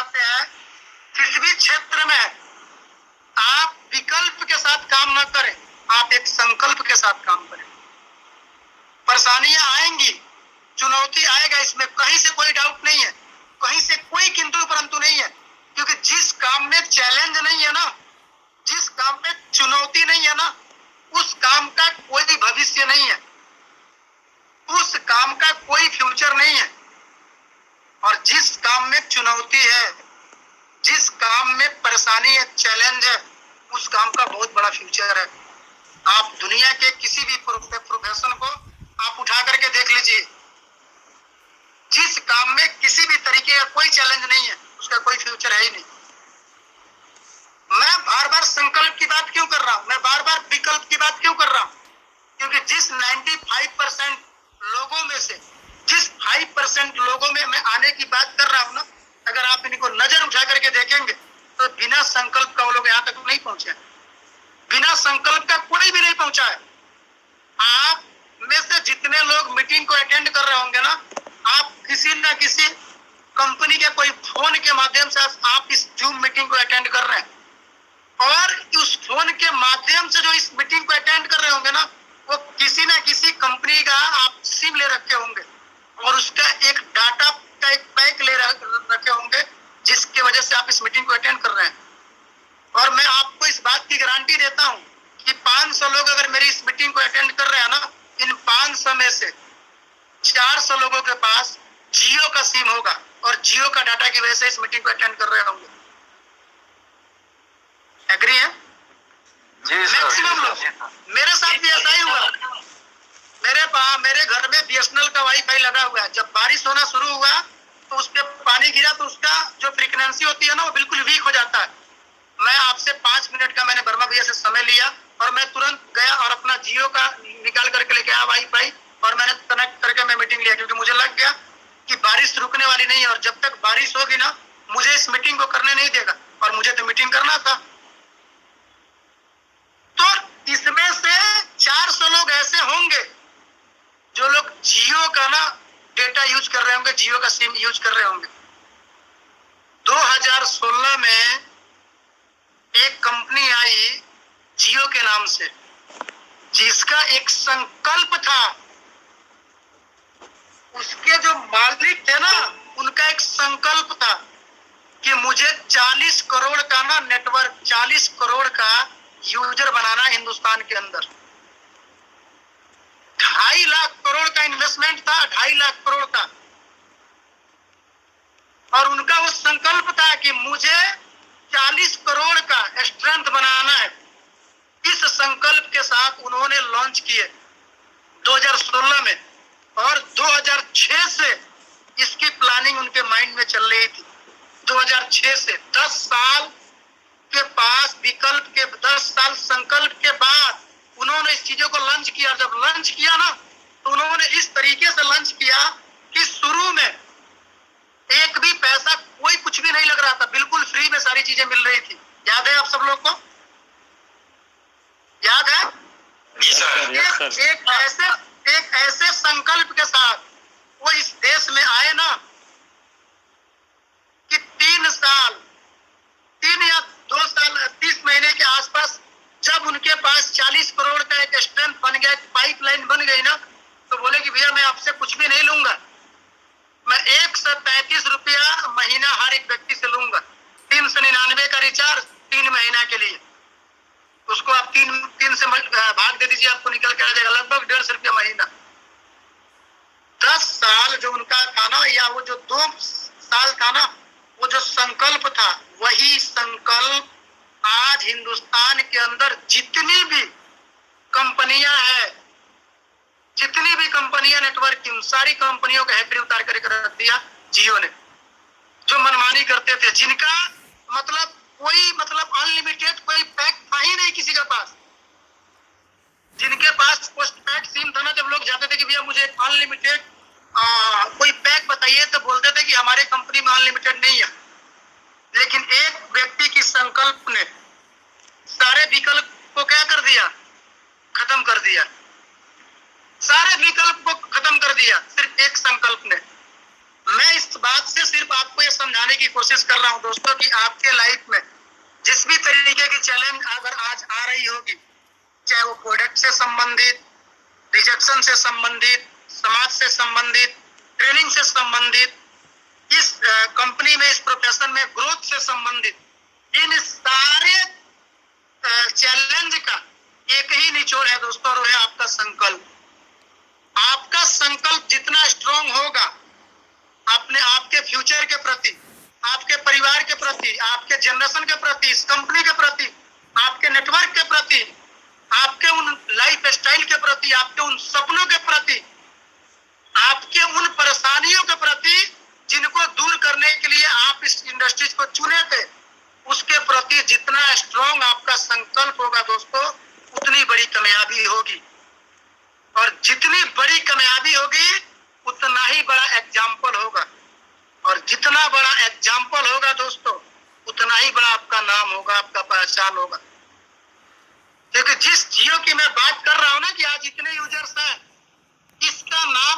चाहते हैं, किसी भी क्षेत्र में आप विकल्प के साथ काम न करें, आप एक संकल्प के साथ काम करें। परेशानियां आएंगी, चुनौती आएगा, इसमें कहीं से कोई डाउट नहीं है, कहीं से कोई किंतु परंतु नहीं है, क्योंकि जिस काम में चैलेंज नहीं है ना, जिस काम में चुनौती नहीं है ना, उस काम का कोई भविष्य नहीं है, उस काम का कोई फ्यूचर नहीं है। और जिस काम में चुनौती है, जिस काम में परेशानी है, चैलेंज है, उस काम का बहुत बड़ा फ्यूचर है। आप दुनिया के किसी भी प्रोफेशन को आप उठा करके देख लीजिए, जिस काम में किसी भी तरीके का कोई चैलेंज नहीं है, उसका कोई फ्यूचर है ही नहीं। मैं बार बार संकल्प की बात क्यों कर रहा हूं, मैं बार बार विकल्प की बात क्यों कर रहा हूं? क्योंकि जिस 95% लोगों में से, जिस 5% लोगों में मैं आने की बात कर रहा हूं ना, अगर आप इनको नजर उठा करके देखेंगे तो बिना संकल्प का वो लोग यहां तक नहीं पहुंचे, बिना संकल्प का कोई भी नहीं पहुंचा है। आप में से जितने लोग मीटिंग को अटेंड कर रहे होंगे ना, आप किसी न किसी कंपनी के कोई फोन के माध्यम से आप इस जूम मीटिंग को अटेंड कर रहे हैं, और उस फोन के माध्यम से जो इस मीटिंग को अटेंड कर रहे होंगे ना, वो किसी न किसी कंपनी का आप सिम ले रखे होंगे और उसका एक डाटा का एक पैक ले रखे होंगे, जिसके वजह से आप इस मीटिंग को अटेंड कर रहे हैं। और मैं आपको इस बात की गारंटी देता हूं कि 500 लोग अगर मेरी इस मीटिंग को अटेंड कर रहे हैं ना, इन 500 में से 400 लोगों के पास जियो का सिम होगा और जियो का डाटा की वजह से इस मीटिंग को अटेंड कर रहे होंगे। एग्री है? मैक्सिमम लोग। मेरे साथ भी ऐसा ही हुआ। मेरे घर में बीएसएनएल का वाईफाई लगा हुआ है। जब बारिश होना शुरू हुआ तो उस पर पानी गिरा तो उसका जो फ्रीक्वेंसी होती है ना, वो बिल्कुल वीक हो जाता है। मैं आपसे 5 मिनट का मैंने वर्मा भैया से समय लिया और मैं तुरंत गया और अपना जियो का निकाल करके लेके आया वाईफाई, और मैंने कनेक्ट करके मैं मीटिंग लिया, क्योंकि मुझे लग गया कि बारिश रुकने वाली नहीं है और जब तक बारिश होगी ना, मुझे इस मीटिंग को करने नहीं देगा, और मुझे तो मीटिंग करना था। तो इसमें से 400 लोग ऐसे होंगे जो लोग जियो का ना डेटा यूज कर रहे होंगे, जियो का सिम यूज कर रहे होंगे। 2016 में एक कंपनी आई जियो के नाम से, जिसका एक संकल्प था, उसके जो मालिक थे ना, उनका एक संकल्प था कि मुझे 40 करोड़ का ना नेटवर्क, 40 करोड़ का यूजर बनाना हिंदुस्तान के अंदर। 2.5 लाख करोड़ का इन्वेस्टमेंट था, 2.5 लाख करोड़ का। और उनका वो संकल्प था कि मुझे 40 करोड़ का स्ट्रेंथ बनाना है। इस संकल्प के साथ उन्होंने लॉन्च किए 2016 में, और 2006 से इसकी प्लानिंग उनके माइंड में चल रही थी। 2006 से 10 साल के पास विकल्प के, 10 साल संकल्प के बाद उन्होंने इस चीजों को लॉन्च किया। जब लॉन्च किया ना, तो उन्होंने इस तरीके से लॉन्च किया कि शुरू में एक भी पैसा, कोई कुछ भी नहीं लग रहा था, बिल्कुल फ्री में सारी चीजें मिल रही थी। याद है आप सब लोग को? याद है? एक ऐसे संकल्प के साथ वो इस देश में आए ना कि 3 या 2 साल 30 महीने के आसपास जब उनके पास 40 करोड़ का एक स्ट्रेंथ बन गया, पाइपलाइन बन गई ना, तो बोले कि भैया मैं आपसे कुछ भी नहीं लूंगा, मैं 135 रुपया महीना हर एक व्यक्ति से लूंगा। 399 का रिचार्ज 3 महीना के लिए, उसको आप 3 से भाग दे दीजिए, आपको निकल के आ जाएगा लगभग 150 रुपया महीना। 10 साल जो उनका था ना, या वो जो 2 साल था ना, वो जो संकल्प था, वही संकल्प आज हिंदुस्तान के अंदर जितनी भी कंपनियां हैं, जितनी भी कंपनियां नेटवर्क की, उन सारी कंपनियों का हेड उतार करके रख दिया जियो ने। जो मनमानी करते थे, जिनका मतलब अनलिमिटेड कोई पैक था ही नहीं किसी के पास, जिनके पास पोस्ट पैक सिम था ना, जब लोग जाते थे कि भैया मुझे अनलिमिटेड कोई पैक बताइए, तो बोलते थे कि हमारे कंपनी में अनलिमिटेड नहीं है। लेकिन एक व्यक्ति की संकल्प ने सारे विकल्प को क्या कर दिया? खत्म कर दिया। सारे विकल्प को खत्म कर दिया सिर्फ एक संकल्प ने। मैं इस बात से सिर्फ आपको ये समझाने की कोशिश कर रहा हूं दोस्तों कि आपके लाइफ में जिस भी तरीके की चैलेंज अगर आज आ रही होगी, चाहे वो प्रोडक्ट से संबंधित, रिजेक्शन से संबंधित, समाज से संबंधित, ट्रेनिंग से संबंधित, इस कंपनी में, इस प्रोफेशन में ग्रोथ से संबंधित, इन सारे चैलेंज का एक ही निचोड़ है दोस्तों, और वो है आपका संकल्प। आपका संकल्प जितना स्ट्रांग होगा अपने आपके फ्यूचर के प्रति, आपके परिवार के प्रति, आपके जनरेशन के प्रति, इस कंपनी के प्रति, आपके नेटवर्क के प्रति, आपके उन लाइफ स्टाइल के प्रति, आपके उन सपनों के प्रति, आपके उन परेशानियों के प्रति जिनको दूर करने के लिए आप इस इंडस्ट्रीज को चुने थे, उसके प्रति जितना स्ट्रांग आपका संकल्प होगा दोस्तों, उतनी बड़ी कामयाबी होगी। और जितनी बड़ी कामयाबी होगी उतना ही बड़ा एग्जाम्पल होगा, और जितना बड़ा एग्जाम्पल होगा दोस्तों उतना ही बड़ा आपका नाम होगा, आपका पहचान होगा। क्योंकि जिस जियो की मैं बात कर रहा हूं ना कि आज इतने यूजर्स हैं, इसका नाम